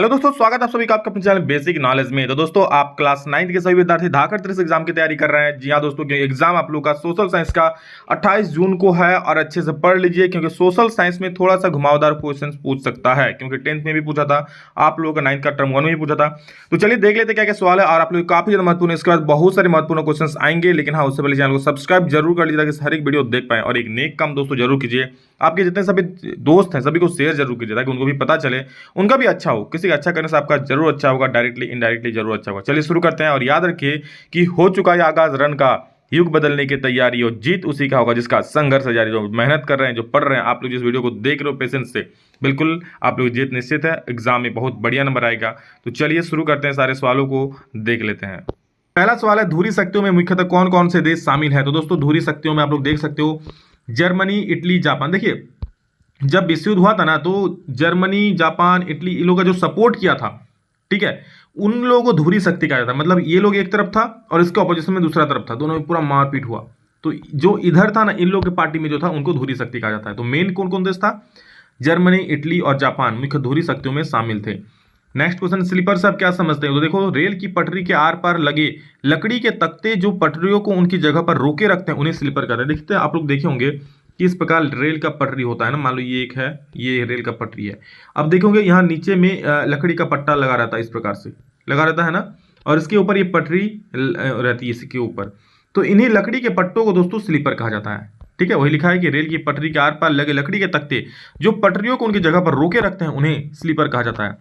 Hello दोस्तों, स्वागत है आप सभी का आपका अपने चैनल बेसिक नॉलेज में। तो दोस्तों, आप क्लास 9 के सभी विद्यार्थी धाकर 30 एग्जाम की तैयारी कर रहे हैं। जी हाँ दोस्तों, क्योंकि एग्जाम आप लोग का सोशल साइंस का 28 जून को है और अच्छे से पढ़ लीजिए, क्योंकि सोशल साइंस में थोड़ा सा घुमावदार क्वेश्चन पूछ सकता है, क्योंकि 10th में भी पूछा था, आप लोगों का 9th का टर्म 1 में भी पूछा था। तो चलिए देख लेते क्या क्या सवाल है, और आप लोग काफी ज्यादा महत्वपूर्ण, इसके बाद बहुत सारे महत्वपूर्ण क्वेश्चन आएंगे। लेकिन हाँ, उससे पहले चैनल को सब्सक्राइब जरूर कर लीजिए ताकि हर एक वीडियो देख पाए, और एक नेक काम दोस्तों जरूर कीजिए, आपके जितने सभी दोस्त हैं सभी को शेयर जरूर कीजिए ताकि उनको भी पता चले, उनका भी अच्छा हो। किसी का अच्छा करने से आपका जरूर अच्छा होगा, डायरेक्टली इनडायरेक्टली जरूर अच्छा होगा। चलिए शुरू करते हैं, और याद रखिए कि हो चुका है आगाज रन का, युग बदलने की तैयारी, और जीत उसी का होगा जिसका संघर्ष जारी। जो मेहनत कर रहे हैं, जो पढ़ रहे हैं, आप लोग जिस वीडियो को देख रहे हो पेशेंस से, बिल्कुल आप लोग जीत निश्चित है। एग्जाम में बहुत बढ़िया नंबर आएगा। तो चलिए शुरू करते हैं, सारे सवालों को देख लेते हैं। पहला सवाल है, धुरी शक्तियों में मुख्यतः कौन कौन से देश शामिल है। तो दोस्तों, धुरी शक्तियों में आप लोग देख सकते हो जर्मनी, इटली, जापान। देखिए, जब विश्व युद्ध हुआ था ना, तो जर्मनी, जापान, इटली, इन लोगों का जो सपोर्ट किया था, ठीक है, उन लोगों को धुरी शक्ति कहा जाता है। मतलब ये लोग एक तरफ था और इसके ऑपोजिशन में दूसरा तरफ था, दोनों में पूरा मारपीट हुआ। तो जो इधर था ना, इन लोगों के पार्टी में जो था, उनको धुरी शक्ति कहा जाता है। तो मेन कौन कौन देश था? जर्मनी, इटली और जापान मुख्य धुरी शक्तियों में शामिल थे। नेक्स्ट क्वेश्चन, स्लीपर से आप क्या समझते हैं? तो देखो, रेल की पटरी के आर पार लगे लकड़ी के तख्ते जो पटरियों को उनकी जगह पर रोके रखते हैं, उन्हें स्लीपर कहते हैं। देखते हैं, आप लोग देखे होंगे कि इस प्रकार रेल का पटरी होता है ना, मान लो ये एक है, ये रेल का पटरी है। अब देखोगे यहाँ नीचे में लकड़ी का पट्टा लगा रहता है, इस प्रकार से लगा रहता है ना, और इसके ऊपर ये पटरी रहती है इसके ऊपर। तो इन्हीं लकड़ी के पट्टों को दोस्तों स्लीपर कहा जाता है। ठीक है, वही लिखा है कि रेल की पटरी के आर पार लगे लकड़ी के तख्ते जो पटरियों को उनकी जगह पर रोके रखते हैं, उन्हें स्लीपर कहा जाता है।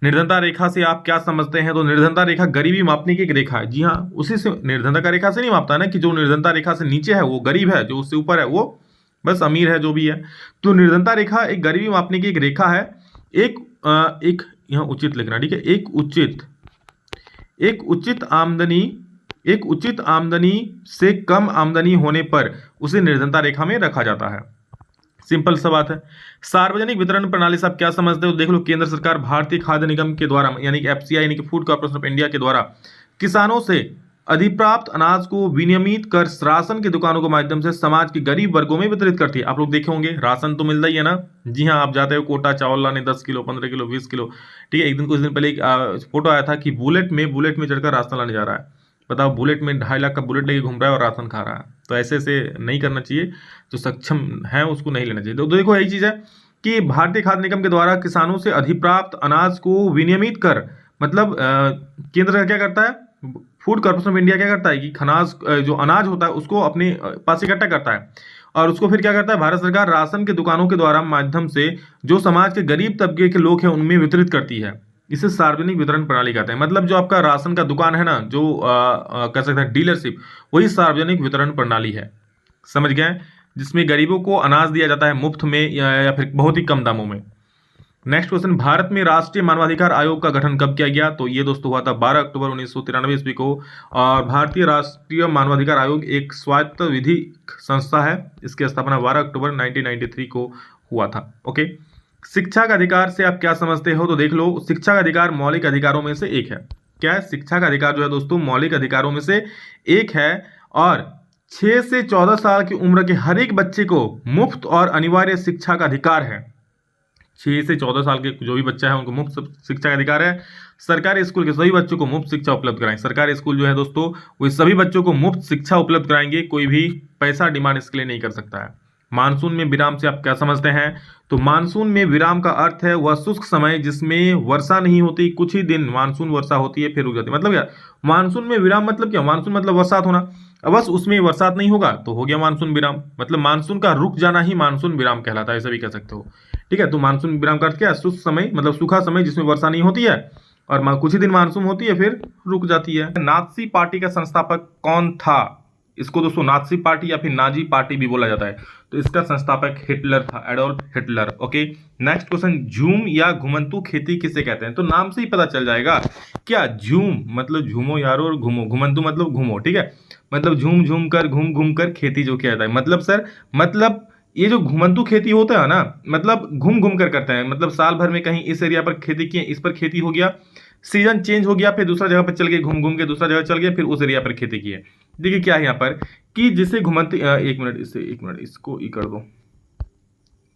निर्धनता रेखा से आप क्या समझते हैं? तो निर्धनता रेखा गरीबी मापने की एक रेखा है। जी हाँ, उसी से निर्धनता का रेखा से नहीं मापता ना, कि जो निर्धनता रेखा से नीचे है वो गरीब है, जो उससे ऊपर है वो बस अमीर है, जो भी है। तो निर्धनता रेखा एक गरीबी मापने की एक रेखा है। एक यहाँ उचित लिखना, ठीक है, एक उचित आमदनी से कम आमदनी होने पर उसे निर्धनता रेखा में रखा जाता है। सिंपल सा बात है। सार्वजनिक वितरण प्रणाली से आप क्या समझते हो? देख लो, केंद्र सरकार भारतीय खाद्य निगम के द्वारा, यानी कि एफसीआई यानी कि फूड कॉर्पोरेशन ऑफ इंडिया के द्वारा किसानों से अधिप्राप्त अनाज को विनियमित कर राशन की दुकानों के माध्यम से समाज के गरीब वर्गों में वितरित करती है। आप लोग देखे होंगे, राशन तो मिलता ही है ना। जी हाँ, आप जाते हो कोटा चावल लाने 10 किलो, 15 किलो, 20 किलो, ठीक है। कुछ दिन पहले एक फोटो आया था कि बुलेट में चढ़कर राशन लाने जा रहा है। बताओ, बुलेट में 2.5 लाख का बुलेट लेके घूम रहा है और राशन खा रहा है। तो ऐसे नहीं करना चाहिए। जो सक्षम है उसको नहीं लेना चाहिए। तो देखो, यही चीज़ है कि भारतीय खाद्य निगम के द्वारा किसानों से अधिप्राप्त अनाज को विनियमित कर, मतलब केंद्र क्या करता है, फूड कॉर्पोरेशन ऑफ इंडिया क्या करता है कि खनाज जो अनाज होता है उसको अपने पास इकट्ठा करता है, और उसको फिर क्या करता है, भारत सरकार राशन के दुकानों के द्वारा माध्यम से जो समाज के गरीब तबके के लोग हैं उनमें वितरित करती है। इसे सार्वजनिक वितरण प्रणाली कहते हैं। मतलब जो आपका राशन का दुकान है ना, जो कह सकते हैं डीलरशिप, वही सार्वजनिक वितरण प्रणाली है। समझ गए? जिसमें गरीबों को अनाज दिया जाता है मुफ्त में या फिर बहुत ही कम दामों में। नेक्स्ट क्वेश्चन, भारत में राष्ट्रीय मानवाधिकार आयोग का गठन कब किया गया? तो ये दोस्तों हुआ था 12 अक्टूबर 1993 ईस्वी को। और भारतीय राष्ट्रीय मानवाधिकार आयोग एक स्वायत्त विधिक संस्था है। इसकी स्थापना 12 अक्टूबर 1993 को हुआ था। ओके, शिक्षा का अधिकार से आप क्या समझते हो? तो देख लो, शिक्षा का अधिकार मौलिक अधिकारों में से एक है। क्या है? शिक्षा का अधिकार जो है दोस्तों मौलिक अधिकारों में से एक है, और 6 से 14 साल की उम्र के हर एक बच्चे को मुफ्त और अनिवार्य शिक्षा का अधिकार है। 6 से 14 साल के जो भी बच्चा है उनको मुफ्त शिक्षा का अधिकार है। सरकारी स्कूल के सभी बच्चों को मुफ्त शिक्षा उपलब्ध कराएं। सरकारी स्कूल जो है दोस्तों, वो सभी बच्चों को मुफ्त शिक्षा उपलब्ध कराएंगे। कोई भी पैसा डिमांड इसके लिए नहीं कर सकता है। मानसून में विराम से आप क्या समझते हैं? तो मानसून में विराम का अर्थ है वह शुष्क समय जिसमें वर्षा नहीं होती, कुछ ही दिन मानसून वर्षा होती है फिर रुक जाती है। मतलब क्या मानसून में विराम मतलब क्या? मानसून मतलब बरसात होना, बस उसमें बरसात नहीं होगा तो हो गया मानसून विराम। मतलब मानसून का रुक जाना ही मानसून विराम कहलाता है, ऐसा भी कह सकते हो। ठीक है, तो मानसून विराम का अर्थ क्या है? शुष्क समय मतलब सूखा समय जिसमें वर्षा नहीं होती है, और कुछ ही दिन मानसून होती है फिर रुक जाती है। नाजी पार्टी का संस्थापक कौन था? इसको दोस्तों नाजी पार्टी या फिर नाजी पार्टी भी बोला जाता है। तो इसका संस्थापक हिटलर था, Adolf Hitler. Okay, next question, झूम या घुमंतू खेती किसे कहते हैं? तो नाम से ही पता चल जाएगा। क्या झूम मतलब झूमो यारो, और घुमंतू मतलब घूमो, ठीक है, मतलब झूम झूम कर, घूम घूम कर खेती जो किया जाता है। मतलब सर, मतलब ये जो घुमंतू खेती होता है ना, मतलब घूम घूम कर करते हैं। मतलब साल भर में कहीं इस एरिया पर खेती किए, इस पर खेती हो गया, सीजन चेंज हो गया, फिर दूसरा जगह पर चल गए, घूम घूम के दूसरा जगह चल गया, फिर उस एरिया पर खेती की है। देखिए क्या है यहाँ पर कि जिसे घुमंती, एक मिनट इसको ई कर दो,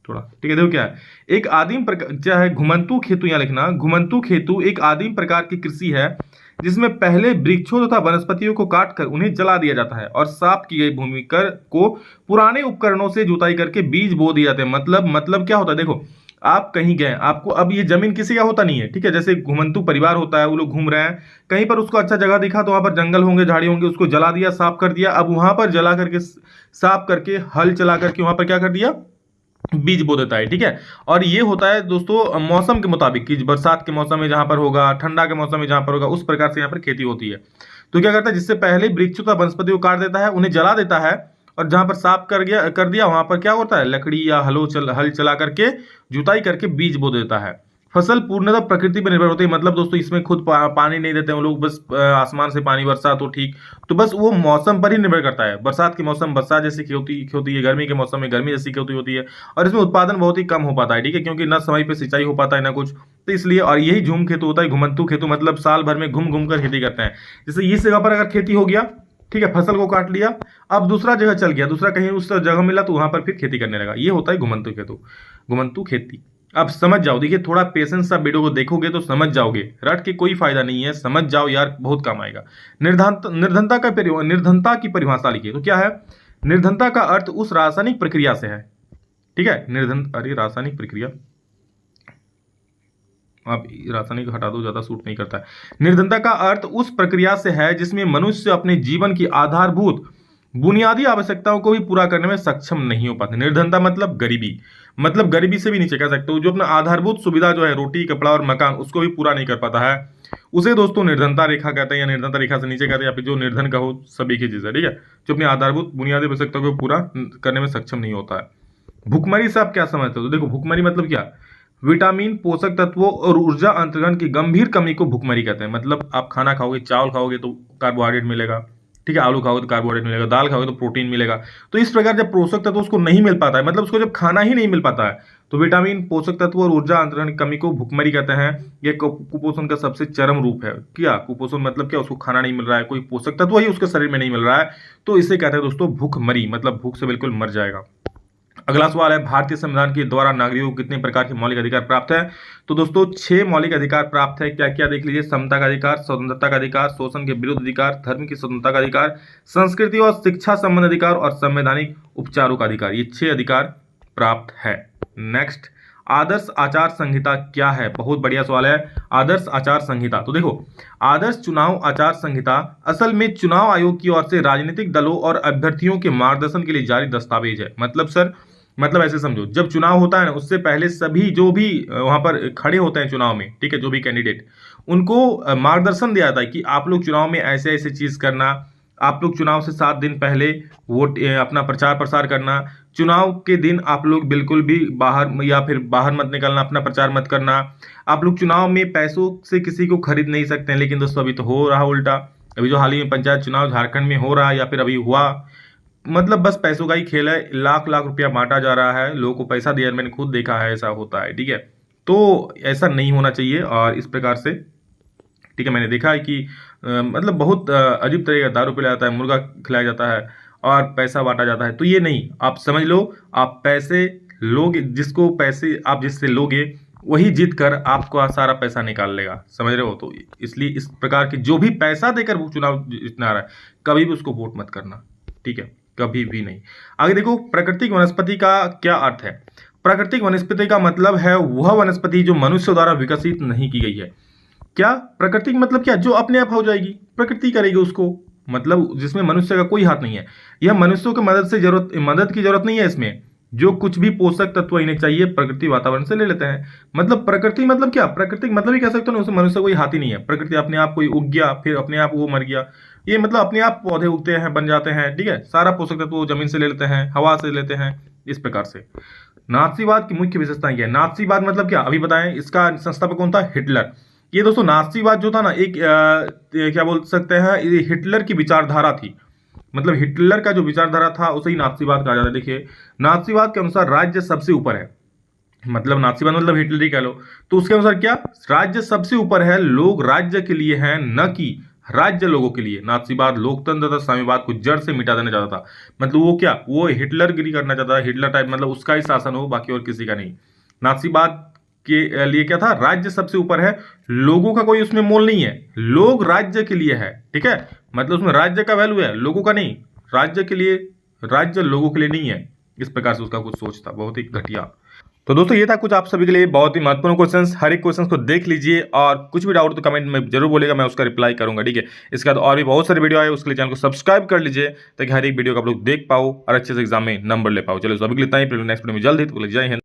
थोड़ा, ठीक है। देखो क्या है, एक आदिम प्रकार क्या है, घुमंतू खेतु, यहाँ लिखना, घुमंतू खेतु एक आदिम प्रकार की कृषि है जिसमें पहले वृक्षों तथा वनस्पतियों को काटकर उन्हें जला दिया जाता है और साफ की गई भूमि कर को पुराने उपकरणों से जुताई करके बीज बो दिए जाते हैं। मतलब क्या होता है, देखो आप कहीं गए, आपको अब ये जमीन किसी का होता नहीं है, ठीक है। जैसे घुमंतू परिवार होता है, वो लोग घूम रहे हैं कहीं पर, उसको अच्छा जगह दिखा तो वहां पर जंगल होंगे, झाड़ी होंगे, उसको जला दिया, साफ कर दिया। अब वहां पर जला करके साफ करके हल चला करके वहां पर क्या कर दिया, बीज बो देता है, ठीक है। और ये होता है दोस्तों मौसम के मुताबिक, कि बरसात के मौसम में जहां पर होगा, ठंडा के मौसम में जहां पर होगा, उस प्रकार से यहाँ पर खेती होती है। तो क्या करता है, जिससे पहले वृक्षों का वनस्पति को काट देता है, उन्हें जला देता है, और जहां पर साफ कर दिया वहां पर क्या होता है, लकड़ी या हल चला करके जुताई करके बीज बो देता है। फसल पूर्णतः प्रकृति पर निर्भर होती है, मतलब दोस्तों इसमें खुद पानी नहीं देते हैं वो लोग, बस आसमान से पानी बरसा तो ठीक, तो बस वो मौसम पर ही निर्भर करता है। बरसात के मौसम बरसात जैसी होती है, गर्मी के मौसम में गर्मी जैसी खेती होती है, और इसमें उत्पादन बहुत ही कम हो पाता है, ठीक है, क्योंकि ना समय पे सिंचाई हो पाता है ना कुछ, तो इसलिए। और यही झूम खेतु होता है, घुमंतू खेतु, मतलब साल भर में घूम घूम कर खेती करते हैं। जैसे इस जगह पर अगर खेती हो गया, ठीक है, फसल को काट लिया, अब दूसरा जगह चल गया, दूसरा कहीं उस जगह मिला तो वहां पर फिर खेती करने लगा, ये होता है घुमंतू खेतु, घुमंतू खेती। अब समझ जाओ, देखिए थोड़ा पेशेंस से वीडियो को देखोगे तो समझ जाओगे, रट के कोई फायदा नहीं है, समझ जाओ यार, बहुत काम आएगा। निर्धनता की परिभाषा लिखिए, तो क्या है, निर्धनता का अर्थ उस रासायनिक प्रक्रिया से है, ठीक है, रासायनिक प्रक्रिया, आप रासायनिक हटा दो, ज्यादा सूट नहीं करता है। निर्धनता का अर्थ उस प्रक्रिया से है जिसमें मनुष्य अपने जीवन की आधारभूत बुनियादी आवश्यकताओं को भी पूरा करने में सक्षम नहीं हो पाते। निर्धनता मतलब गरीबी, मतलब गरीबी से भी नीचे कह सकते हो, जो अपना आधारभूत सुविधा जो है, रोटी कपड़ा और मकान, उसको भी पूरा नहीं कर पाता है, उसे दोस्तों निर्धनता रेखा कहते हैं, या निर्धनता रेखा से नीचे कहते हैं, या फिर जो निर्धन का हो, सभी की चीज है, ठीक है, जो अपनी आधारभूत बुनियादी आवश्यकताओं को पूरा करने में सक्षम नहीं होता है। भुखमरी से आप क्या समझते हो, तो देखो भुखमरी मतलब क्या, विटामिन, पोषक तत्वों और ऊर्जा अंतरण की गंभीर कमी को भुखमरी कहते हैं। मतलब आप खाना खाओगे, चावल खाओगे तो कार्बोहाइड्रेट मिलेगा, ठीक है, आलू खाओगे तो कार्बोहाइड्रेट मिलेगा, दाल खाओगे तो प्रोटीन मिलेगा। तो इस प्रकार जब पोषक तत्व उसको नहीं मिल पाता है, मतलब उसको जब खाना ही नहीं मिल पाता है, तो विटामिन, पोषक तत्व और ऊर्जा अंतरण की कमी को भुखमरी कहते हैं। यह कुपोषण का सबसे चरम रूप है। क्या कुपोषण मतलब क्या, उसको खाना नहीं मिल रहा है, कोई पोषक तत्व ही उसके शरीर में नहीं मिल रहा है, तो इसे कहते हैं दोस्तों भुखमरी, मतलब भूख से बिल्कुल मर जाएगा। अगला सवाल है, भारतीय संविधान के द्वारा नागरिकों को कितने प्रकार के मौलिक अधिकार प्राप्त है, तो दोस्तों 6 मौलिक अधिकार प्राप्त है। क्या क्या देख लीजिए, समता का अधिकार, स्वतंत्रता का अधिकार, शोषण के विरुद्ध अधिकार, धर्म की स्वतंत्रता का अधिकार, संस्कृति और शिक्षा संबंध अधिकार और संवैधानिक उपचारों का अधिकार, ये 6 अधिकार प्राप्त है। नेक्स्ट, आदर्श आचार संहिता क्या है, बहुत बढ़िया सवाल है। आदर्श आचार संहिता, तो देखो आदर्श चुनाव आचार संहिता असल में चुनाव आयोग की ओर से राजनीतिक दलों और अभ्यर्थियों के मार्गदर्शन के लिए जारी दस्तावेज है। मतलब सर, मतलब ऐसे समझो, जब चुनाव होता है ना, उससे पहले सभी जो भी वहां पर खड़े होते हैं चुनाव में, ठीक है, जो भी कैंडिडेट, उनको मार्गदर्शन दिया जाता है कि आप लोग चुनाव में ऐसे ऐसे चीज करना, आप लोग चुनाव से 7 दिन पहले वोट अपना प्रचार प्रसार करना, चुनाव के दिन आप लोग बिल्कुल भी बाहर या फिर बाहर मत निकलना, अपना प्रचार मत करना, आप लोग चुनाव में पैसों से किसी को खरीद नहीं सकते हैं। लेकिन दोस्तों अभी तो हो रहा उल्टा, अभी जो हाल ही में पंचायत चुनाव झारखंड में हो रहा है या फिर अभी हुआ, मतलब बस पैसों का ही खेल है, लाख लाख रुपया बांटा जा रहा है, लोगों को पैसा दिया, मैंने खुद देखा है ऐसा होता है, ठीक है। तो ऐसा नहीं होना चाहिए, और इस प्रकार से, ठीक है, मैंने देखा है कि मतलब बहुत अजीब तरह का दारू पिलाया जाता है, मुर्गा खिलाया जाता है और पैसा बांटा जाता है, तो ये नहीं, आप समझ लो, आप पैसे लोगे, जिसको पैसे आप जिससे लोगे वही जीत कर आपका सारा पैसा निकाल लेगा, समझ रहे हो। तो इसलिए इस प्रकार के जो भी पैसा देकर वो चुनाव जीतना रहा है, कभी भी उसको वोट मत करना, ठीक है, कभी भी नहीं। आगे देखो, प्राकृतिक वनस्पति का क्या अर्थ है। प्राकृतिक वनस्पति का मतलब है वह वनस्पति जो मनुष्य द्वारा विकसित नहीं की गई है। क्या प्राकृतिक मतलब क्या, जो अपने आप हो जाएगी, प्रकृति करेगी उसको, मतलब जिसमें मनुष्य का कोई हाथ नहीं है। यह मनुष्यों की मदद की जरूरत नहीं है इसमें, जो कुछ भी पोषक तत्व इन्हें चाहिए प्रकृति वातावरण से ले लेते हैं। मतलब प्रकृति मतलब क्या, प्राकृतिक मतलब ही कह सकते हो ना, उसमें मनुष्य कोई हाथ ही नहीं है, प्रकृति अपने आप कोई उग गया, फिर अपने आप वो मर गया, ये मतलब अपने आप पौधे उगते हैं, बन जाते हैं, ठीक है, सारा पोषक तत्व वो जमीन से ले लेते हैं, हवा से लेते हैं, इस प्रकार से। नाथसीवाद की मुख्य विशेषताएं क्या है। नाथसीवाद मतलब क्या, अभी बताएं, इसका संस्थापक कौन था, हिटलर। ये दोस्तों नाथसीवाद जो था ना, एक क्या बोल सकते हैं, ये हिटलर की विचारधारा थी, मतलब हिटलर का जो विचारधारा था उसे ही नाथसीवाद कहा जाता है। देखिए, नाथसीवाद के अनुसार राज्य सबसे ऊपर है, मतलब नाथसीवाद मतलब हिटलर ही कह लो, तो उसके अनुसार क्या, राज्य सबसे ऊपर है, लोग राज्य के लिए हैं न कि राज्य लोगों के लिए। नाथसीवाद लोकतंत्र तथा साम्यवाद को जड़ से मिटा देना चाहता था। मतलब वो क्या, वो हिटलरगिरी करना चाहता था, हिटलर टाइप, मतलब उसका ही शासन हो, बाकी और किसी का नहीं। नाथसीवाद के लिए क्या था, राज्य सबसे ऊपर है, लोगों का कोई उसमें मोल नहीं है, लोग राज्य के लिए है, ठीक है। मतलब उसमें राज्य का वैल्यू है, लोगों का नहीं। राज्य के लिए, राज्य लोगों के लिए नहीं है। इस प्रकार से उसका कुछ सोच था, बहुत ही घटिया। तो दोस्तों ये था कुछ आप सभी के लिए बहुत ही महत्वपूर्ण क्वेश्चंस। हर एक क्वेश्चंस को देख लीजिए और कुछ भी डाउट तो कमेंट में जरूर बोलेगा, मैं उसका रिप्लाई करूंगा, ठीक है। इसके बाद और भी बहुत सारे वीडियो आए, उसके लिए चैनल को सब्सक्राइब कर लीजिए ताकि हर एक वीडियो को आप लोग देख पाओ और अच्छे से एग्जाम में नंबर ले पाओ। चलो अभी के लिए इतना ही, नेक्स्ट वीडियो में जल्द ही, तो जय हिंद।